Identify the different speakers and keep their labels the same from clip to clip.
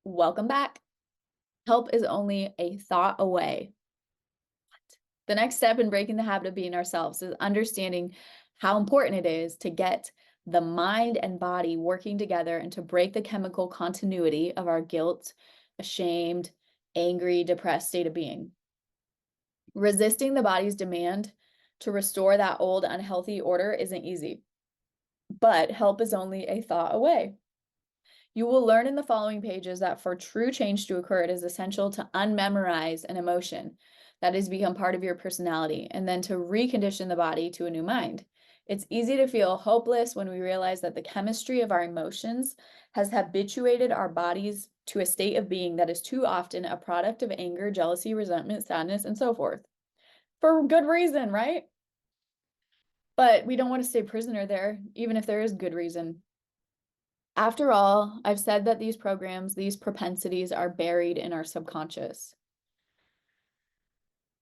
Speaker 1: Welcome back. Help is only a thought away. The next step in breaking the habit of being ourselves is understanding how important it is to get the mind and body working together and to break the chemical continuity of our guilt, ashamed, angry, depressed state of being. Resisting the body's demand to restore that old unhealthy order isn't easy, but help is only a thought away. You will learn in the following pages that for true change to occur, it is essential to unmemorize an emotion that has become part of your personality and then to recondition the body to a new mind. It's easy to feel hopeless when we realize that the chemistry of our emotions has habituated our bodies to a state of being that is too often a product of anger, jealousy, resentment, sadness, and so forth. For good reason, right? But we don't want to stay prisoner there, even if there is good reason. After all, I've said that these programs, these propensities are buried in our subconscious.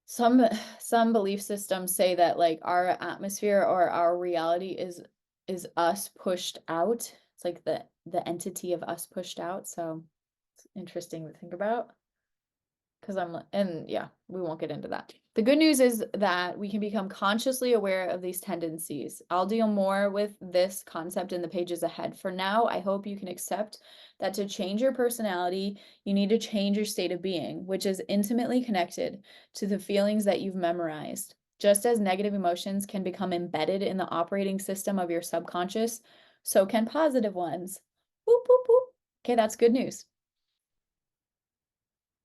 Speaker 1: Some belief systems say that like our atmosphere or our reality is us pushed out. It's like the entity of us pushed out. So it's interesting to think about. And yeah, we won't get into that. The good news is that we can become consciously aware of these tendencies. I'll deal more with this concept in the pages ahead. For now, I hope you can accept that to change your personality, you need to change your state of being, which is intimately connected to the feelings that you've memorized. Just as negative emotions can become embedded in the operating system of your subconscious, so can positive ones. Whoop, whoop, whoop. Okay, that's good news.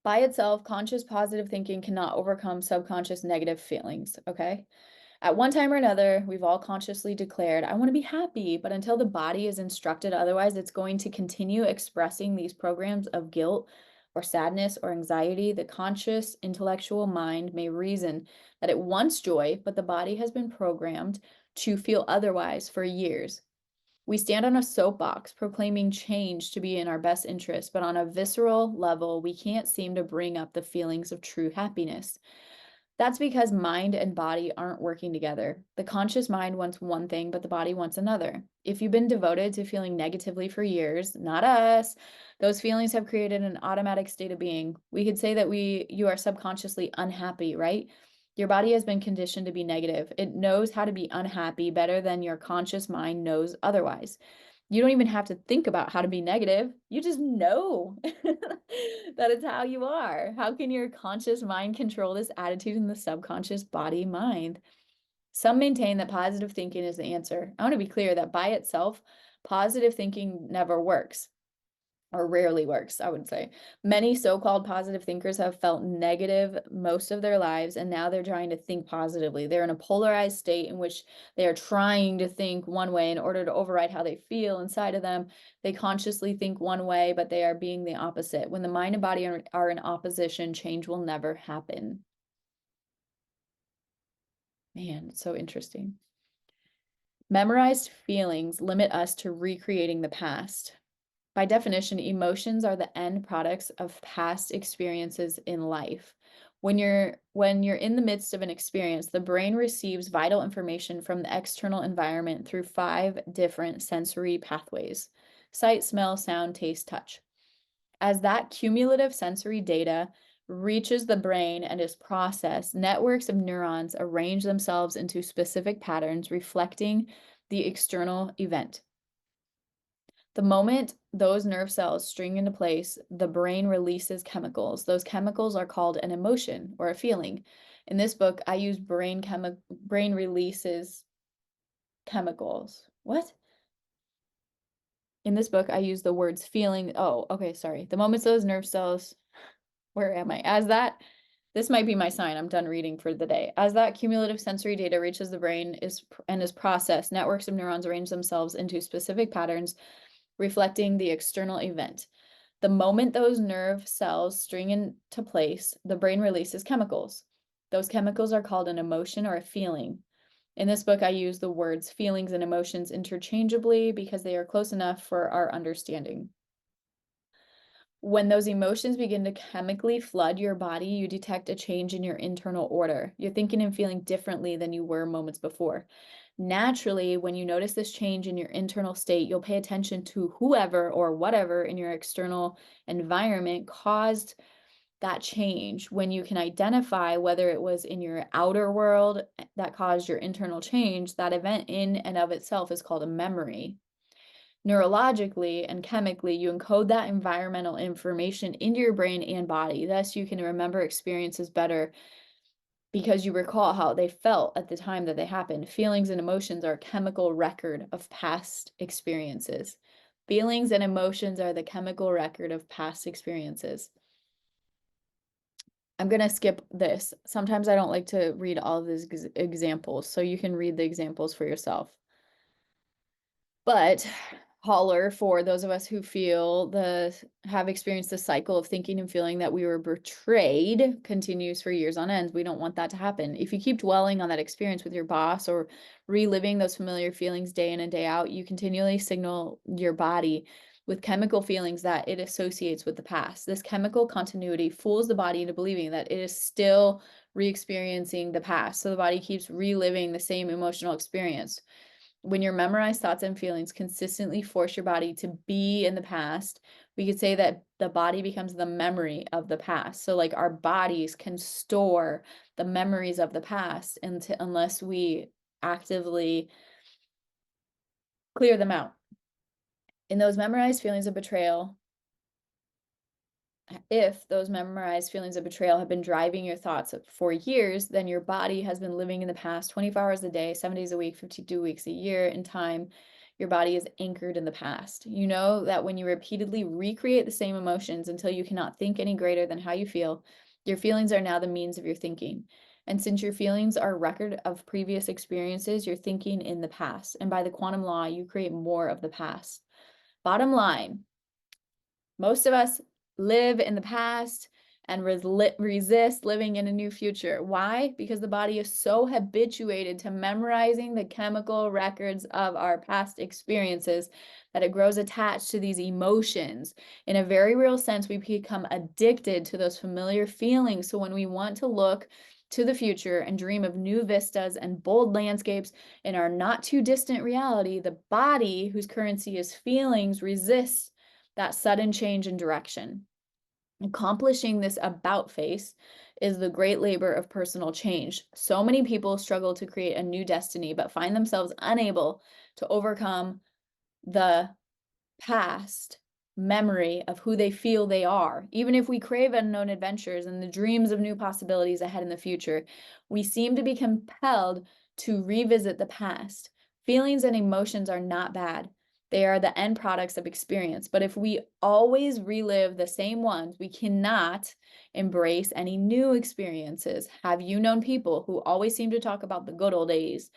Speaker 1: By itself, conscious positive thinking cannot overcome subconscious negative feelings, okay? At one time or another, we've all consciously declared, I want to be happy, but until the body is instructed otherwise, it's going to continue expressing these programs of guilt or sadness or anxiety. The conscious intellectual mind may reason that it wants joy, but the body has been programmed to feel otherwise for years. We stand on a soapbox proclaiming change to be in our best interest, but on a visceral level, we can't seem to bring up the feelings of true happiness. That's because mind and body aren't working together. The conscious mind wants one thing, but the body wants another. If you've been devoted to feeling negatively for years, not us, those feelings have created an automatic state of being. We could say that you are subconsciously unhappy, right? Your body has been conditioned to be negative. It knows how to be unhappy better than your conscious mind knows otherwise. You don't even have to think about how to be negative. You just know that it's how you are. How can your conscious mind control this attitude in the subconscious body mind? Some maintain that positive thinking is the answer. I want to be clear that by itself, positive thinking never works. Or rarely works, I would say. Many so-called positive thinkers have felt negative most of their lives, and now they're trying to think positively. They're in a polarized state in which they are trying to think one way in order to override how they feel inside of them. They consciously think one way, but they are being the opposite. When the mind and body are in opposition, change will never happen. Man, it's so interesting. Memorized feelings limit us to recreating the past. By definition, emotions are the end products of past experiences in life. When you're in the midst of an experience, the brain receives vital information from the external environment through 5 different sensory pathways: sight, smell, sound, taste, touch. As that cumulative sensory data reaches the brain and is processed, networks of neurons arrange themselves into specific patterns reflecting the external event. The moment those nerve cells string into place, the brain releases chemicals. Those chemicals are called an emotion or a feeling. In this book, I use brain releases chemicals. What? In this book, I use the words feeling. Oh, okay, sorry. The moments those nerve cells, where am I? This might be my sign. I'm done reading for the day. As that cumulative sensory data reaches the brain is processed, networks of neurons arrange themselves into specific patterns reflecting the external event. The moment those nerve cells string into place, the brain releases chemicals. Those chemicals are called an emotion or a feeling. In this book, I use the words feelings and emotions interchangeably because they are close enough for our understanding. When those emotions begin to chemically flood your body, you detect a change in your internal order. You're thinking and feeling differently than you were moments before. Naturally, when you notice this change in your internal state, you'll pay attention to whoever or whatever in your external environment caused that change. When you can identify whether it was in your outer world that caused your internal change, that event in and of itself is called a memory. Neurologically and chemically, you encode that environmental information into your brain and body. Thus, you can remember experiences better because you recall how they felt at the time that they happened. Feelings and emotions are a chemical record of past experiences. Feelings and emotions are the chemical record of past experiences. I'm going to skip this. Sometimes I don't like to read all of these examples, so you can read the examples for yourself. But holler for those of us who have experienced the cycle of thinking and feeling that we were betrayed continues for years on end. We don't want that to happen. If you keep dwelling on that experience with your boss or reliving those familiar feelings day in and day out, you continually signal your body with chemical feelings that it associates with the past. This chemical continuity fools the body into believing that it is still re-experiencing the past. So the body keeps reliving the same emotional experience. When your memorized thoughts and feelings consistently force your body to be in the past, we could say that the body becomes the memory of the past. So like our bodies can store the memories of the past unless we actively clear them out. In those memorized feelings of betrayal, if those memorized feelings of betrayal have been driving your thoughts for years, then your body has been living in the past 24 hours a day, 7 days a week, 52 weeks a year in time. Your body is anchored in the past. You know that when you repeatedly recreate the same emotions until you cannot think any greater than how you feel, your feelings are now the means of your thinking. And since your feelings are a record of previous experiences, you're thinking in the past. And by the quantum law, you create more of the past. Bottom line, most of us live in the past and resist living in a new future. Why? Because the body is so habituated to memorizing the chemical records of our past experiences that it grows attached to these emotions. In a very real sense, we become addicted to those familiar feelings. So when we want to look to the future and dream of new vistas and bold landscapes in our not too distant reality, the body, whose currency is feelings, resists that sudden change in direction. Accomplishing this about face is the great labor of personal change. So many people struggle to create a new destiny, but find themselves unable to overcome the past memory of who they feel they are. Even if we crave unknown adventures and the dreams of new possibilities ahead in the future, we seem to be compelled to revisit the past. Feelings and emotions are not bad. They are the end products of experience. But if we always relive the same ones, we cannot embrace any new experiences. Have you known people who always seem to talk about the good old days?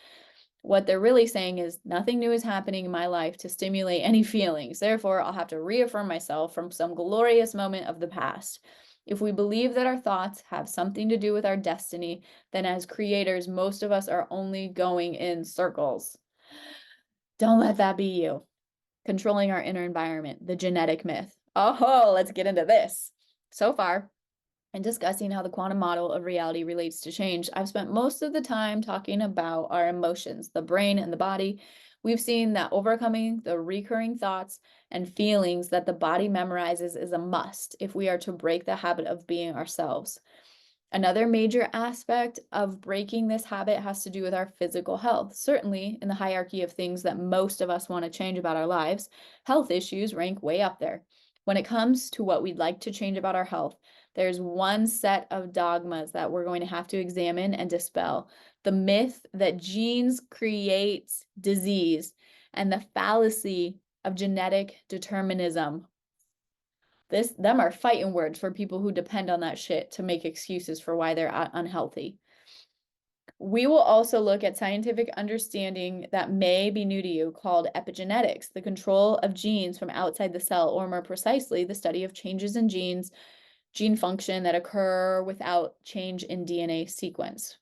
Speaker 1: What they're really saying is nothing new is happening in my life to stimulate any feelings. Therefore, I'll have to reaffirm myself from some glorious moment of the past. If we believe that our thoughts have something to do with our destiny, then as creators, most of us are only going in circles. Don't let that be you. Controlling our inner environment, the genetic myth. Oh, let's get into this. So far, in discussing how the quantum model of reality relates to change, I've spent most of the time talking about our emotions, the brain and the body. We've seen that overcoming the recurring thoughts and feelings that the body memorizes is a must if we are to break the habit of being ourselves. Another major aspect of breaking this habit has to do with our physical health. Certainly, in the hierarchy of things that most of us want to change about our lives, health issues rank way up there. When it comes to what we'd like to change about our health, there's one set of dogmas that we're going to have to examine and dispel. The myth that genes create disease and the fallacy of genetic determinism. Them are fighting words for people who depend on that shit to make excuses for why they're unhealthy. We will also look at scientific understanding that may be new to you called epigenetics, the control of genes from outside the cell, or more precisely, the study of changes in genes, gene function that occur without change in DNA sequence.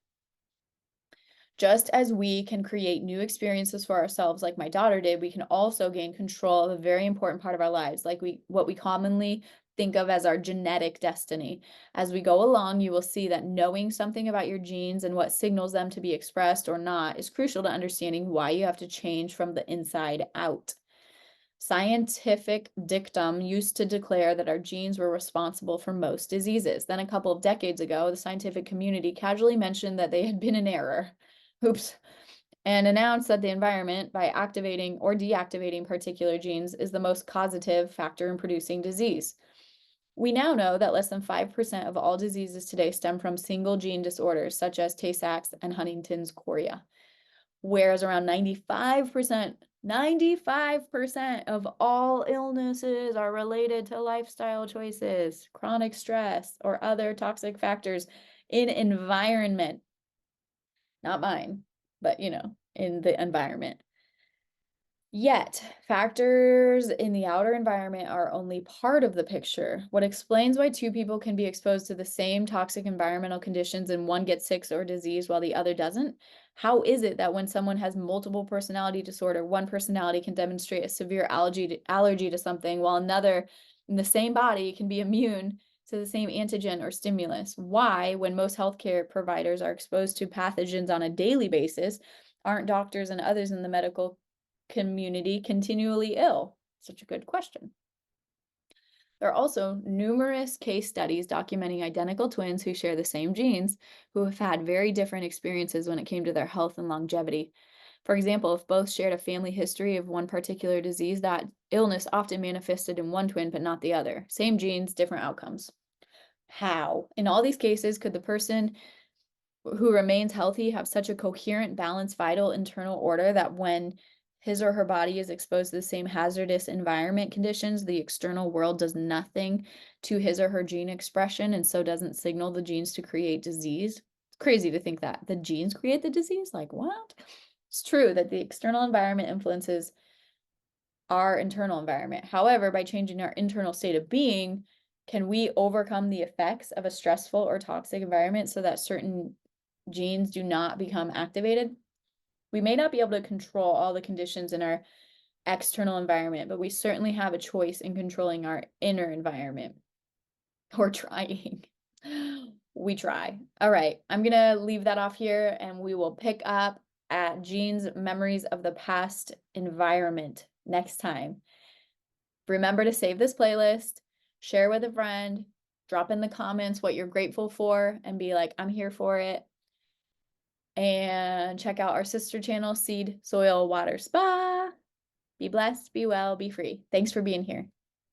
Speaker 1: Just as we can create new experiences for ourselves, like my daughter did, we can also gain control of a very important part of our lives, like what we commonly think of as our genetic destiny. As we go along, you will see that knowing something about your genes and what signals them to be expressed or not is crucial to understanding why you have to change from the inside out. Scientific dictum used to declare that our genes were responsible for most diseases. Then, a couple of decades ago, the scientific community casually mentioned that they had been in error. Oops. And announced that the environment, by activating or deactivating particular genes, is the most causative factor in producing disease. We now know that less than 5% of all diseases today stem from single gene disorders, such as Tay-Sachs and Huntington's chorea, whereas around 95% of all illnesses are related to lifestyle choices, chronic stress, or other toxic factors in environment. Not mine, but in the environment. Yet, factors in the outer environment are only part of the picture. What explains why two people can be exposed to the same toxic environmental conditions and one gets sick or diseased while the other doesn't? How is it that when someone has multiple personality disorder, one personality can demonstrate a severe allergy to something while another in the same body can be immune to the same antigen or stimulus? Why, when most healthcare providers are exposed to pathogens on a daily basis, aren't doctors and others in the medical community continually ill? Such a good question. There are also numerous case studies documenting identical twins who share the same genes who have had very different experiences when it came to their health and longevity. For example, if both shared a family history of one particular disease, that illness often manifested in one twin but not the other. Same genes, different outcomes. How? In all these cases, could the person who remains healthy have such a coherent, balanced, vital internal order that when his or her body is exposed to the same hazardous environment conditions, the external world does nothing to his or her gene expression and so doesn't signal the genes to create disease? It's crazy to think that the genes create the disease. Like, what? It's true that the external environment influences our internal environment. However, by changing our internal state of being, can we overcome the effects of a stressful or toxic environment so that certain genes do not become activated? We may not be able to control all the conditions in our external environment, but we certainly have a choice in controlling our inner environment. Or trying. We try. All right, I'm gonna leave that off here and we will pick up at genes, memories of the past, environment next time. Remember to save this playlist, share with a friend, drop in the comments what you're grateful for, and be like, I'm here for it. And check out our sister channel, Seed, Soil, Water, Spa. Be blessed, be well, be free. Thanks for being here.